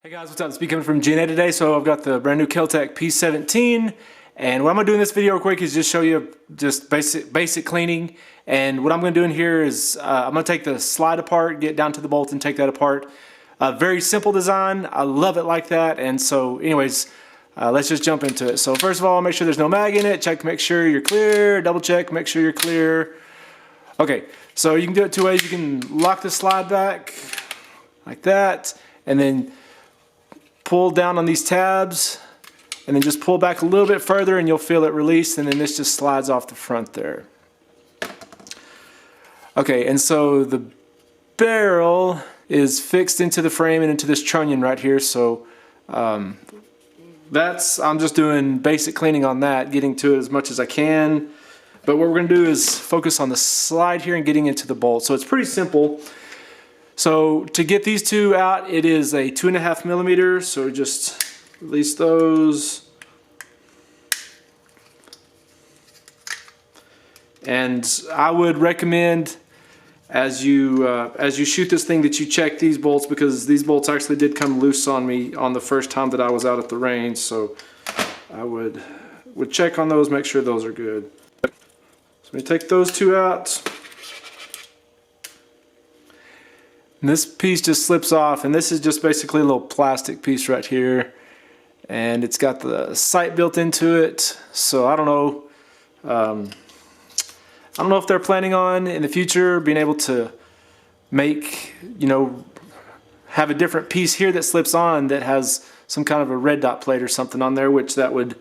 Hey guys, what's up? It's me coming from G&A today. So I've got the brand new KelTec P17, and what I'm gonna do in this video real quick is just show you just basic cleaning. And what I'm gonna do in here is I'm gonna take the slide apart, get down to the bolt and take that apart. Very simple design. I love it like that. And so anyways, let's just jump into it. So first of all, make sure there's no mag in it. Check, make sure you're clear. Double check, make sure you're clear. Okay, so you can do it two ways. You can lock the slide back like that, and then pull down on these tabs and then just pull back a little bit further and you'll feel it release, and then this just slides off the front there. Okay, and so the barrel is fixed into the frame and into this trunnion right here, so I'm just doing basic cleaning on that, getting to it as much as I can. But what we're going to do is focus on the slide here and getting into the bolt. So it's pretty simple. So to get these two out, it is a 2.5 millimeter. So just release those. And I would recommend as you shoot this thing that you check these bolts, because these bolts actually did come loose on me on the first time that I was out at the range. So I would check on those, make sure those are good. So we take those two out. And this piece just slips off, and this is just basically a little plastic piece right here, and it's got the sight built into it. So I don't know if they're planning on in the future being able to make, have a different piece here that slips on that has some kind of a red dot plate or something on there, which that would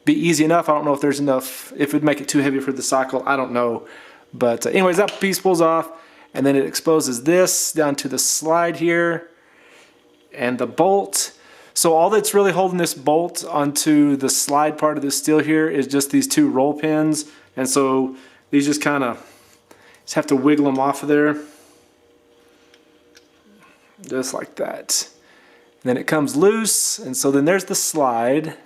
be easy enough. I don't know if there's enough, if it would make it too heavy for the cycle, I don't know. But anyways, that piece pulls off. And then it exposes this down to the slide here and the bolt. So all that's really holding this bolt onto the slide part of the steel here is just these two roll pins. And so these just kind of have to wiggle them off of there. Just like that. And then it comes loose, and so then there's the slide.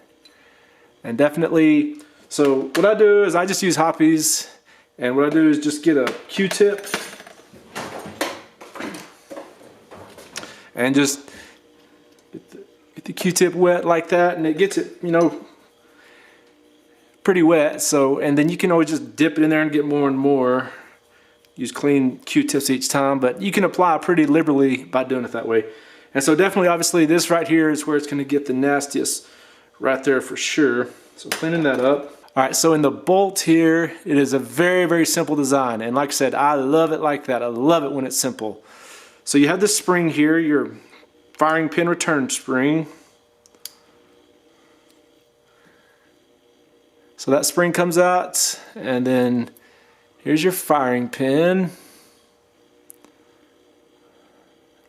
And definitely, so what I do is I just use Hoppies, and what I do is just get a Q-tip and just get the Q-tip wet like that, and it gets it, pretty wet. So, and then you can always just dip it in there and get more and more. Use clean Q-tips each time, but you can apply pretty liberally by doing it that way. And so definitely, obviously, this right here is where it's going to get the nastiest right there for sure. So cleaning that up. All right, so in the bolt here, it is a very, very simple design. And like I said, I love it like that. I love it when it's simple. So you have this spring here, your firing pin return spring. So that spring comes out, and then here's your firing pin.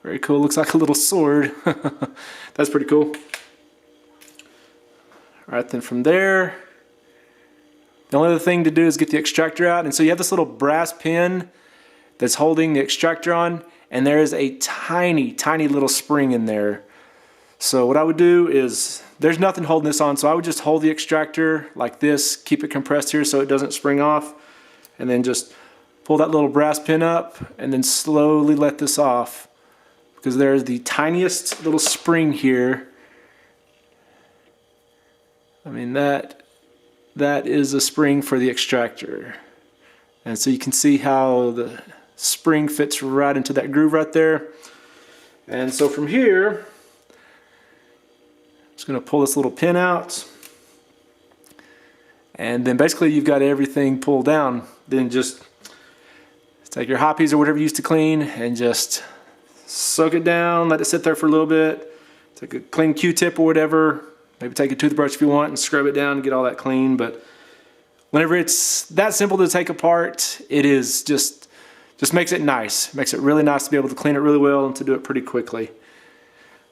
Very cool, looks like a little sword. That's pretty cool. All right, then from there, the only other thing to do is get the extractor out. And so you have this little brass pin that's holding the extractor on, and there is a tiny, tiny little spring in there. So what I would do is, there's nothing holding this on, so I would just hold the extractor like this, keep it compressed here so it doesn't spring off, and then just pull that little brass pin up, and then slowly let this off, because there's the tiniest little spring here. I mean, that is a spring for the extractor. And so you can see how the spring fits right into that groove right there. And so from here, I'm just going to pull this little pin out, and then basically you've got everything pulled down. Then just take your Hoppies or whatever you use to clean and just soak it down, let it sit there for a little bit. Take a clean Q-tip or whatever, maybe take a toothbrush if you want and scrub it down and get all that clean. But whenever it's that simple to take apart, it is just makes it nice. Makes it really nice to be able to clean it really well and to do it pretty quickly.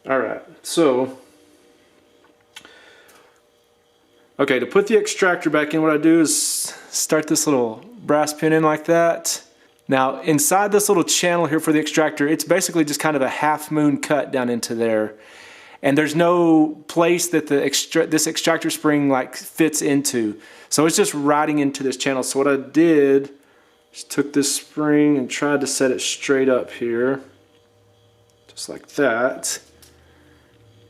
All right, so, okay, to put the extractor back in, what I do is start this little brass pin in like that. Now, inside this little channel here for the extractor, it's basically just kind of a half moon cut down into there. And there's no place that this extractor spring like fits into. So it's just riding into this channel. So what I did, just took this spring and tried to set it straight up here, just like that.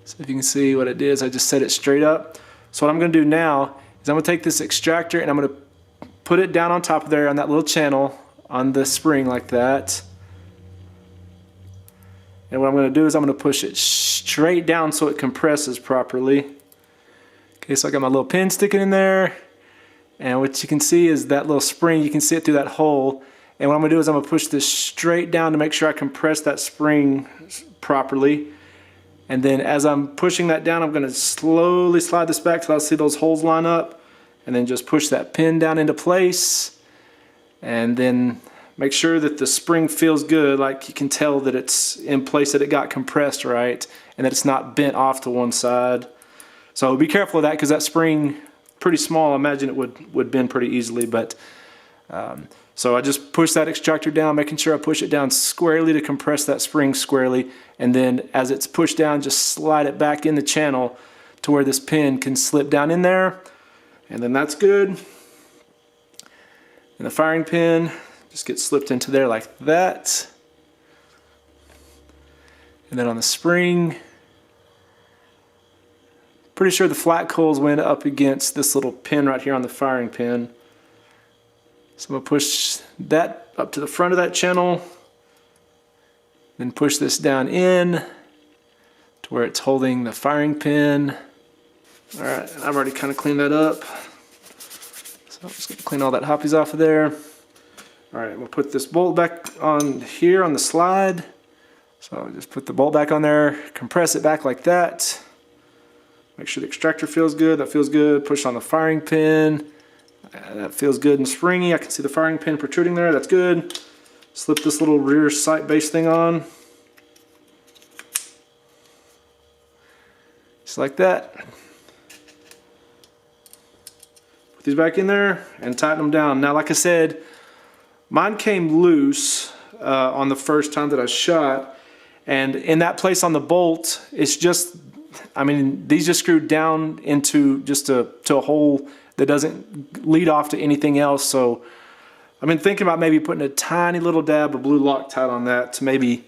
So if you can see what it is, I just set it straight up. So what I'm going to do now is I'm going to take this extractor and I'm going to put it down on top of there on that little channel on the spring like that. And what I'm going to do is I'm going to push it straight down so it compresses properly. Okay, so I got my little pin sticking in there. And what you can see is that little spring, you can see it through that hole. And what I'm going to do is I'm going to push this straight down to make sure I compress that spring properly. And then as I'm pushing that down, I'm going to slowly slide this back till I see those holes line up. And then just push that pin down into place. And then make sure that the spring feels good, like you can tell that it's in place, that it got compressed right, and that it's not bent off to one side. So be careful of that because that spring, pretty small, I imagine it would bend pretty easily. But so I just push that extractor down, making sure I push it down squarely to compress that spring squarely. And then as it's pushed down, just slide it back in the channel to where this pin can slip down in there. And then that's good. And the firing pin just gets slipped into there like that. And then on the spring, pretty sure the flat coals went up against this little pin right here on the firing pin. So I'm going to push that up to the front of that channel, then push this down in to where it's holding the firing pin. Alright, I've already kind of cleaned that up. So I'm just going to clean all that hoppies off of there. Alright, we'll put this bolt back on here on the slide. So just put the bolt back on there, compress it back like that. Make sure the extractor feels good. That feels good. Push on the firing pin. That feels good and springy. I can see the firing pin protruding there. That's good. Slip this little rear sight base thing on. Just like that. Put these back in there and tighten them down. Now, like I said, mine came loose on the first time that I shot. And in that place on the bolt, it's just, I mean, these just screwed down into just to a hole that doesn't lead off to anything else. So I've been thinking about maybe putting a tiny little dab of blue Loctite on that to maybe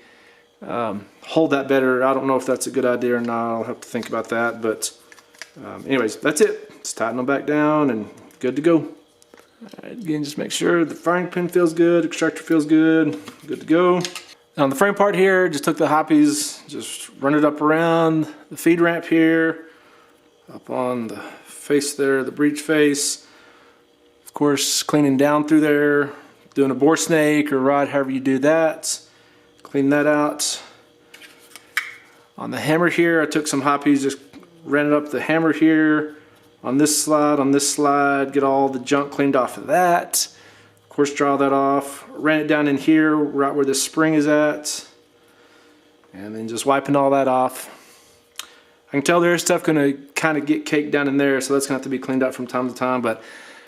hold that better. I don't know if that's a good idea or not. I'll have to think about that. But anyways, that's it. Just tighten them back down and good to go. All right, again, just make sure the firing pin feels good, extractor feels good, good to go. On the frame part here, just took the hoppies, just run it up around the feed ramp here, up on the face there, the breech face. Of course, cleaning down through there, doing a bore snake or rod, however you do that. Clean that out. On the hammer here, I took some hoppies, just ran it up the hammer here, on this slide, get all the junk cleaned off of that. Of course, draw that off. Ran it down in here, right where the spring is at. And then just wiping all that off. I can tell there's stuff going to kind of get caked down in there, so that's going to have to be cleaned up from time to time. But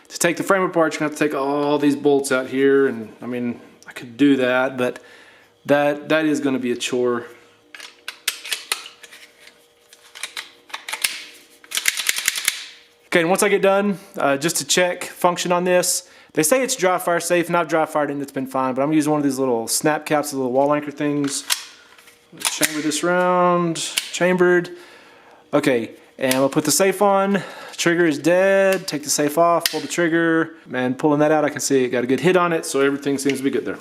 to take the frame apart, you're going to have to take all these bolts out here. And I mean, I could do that, but that is going to be a chore. Okay, and once I get done, just to check function on this, they say it's dry fire safe, and I've dry fired it and it's been fine, but I'm using one of these little snap caps, the little wall anchor things. Chamber this round, chambered. Okay, and we'll put the safe on. Trigger is dead. Take the safe off, pull the trigger, and pulling that out, I can see it got a good hit on it, so everything seems to be good there.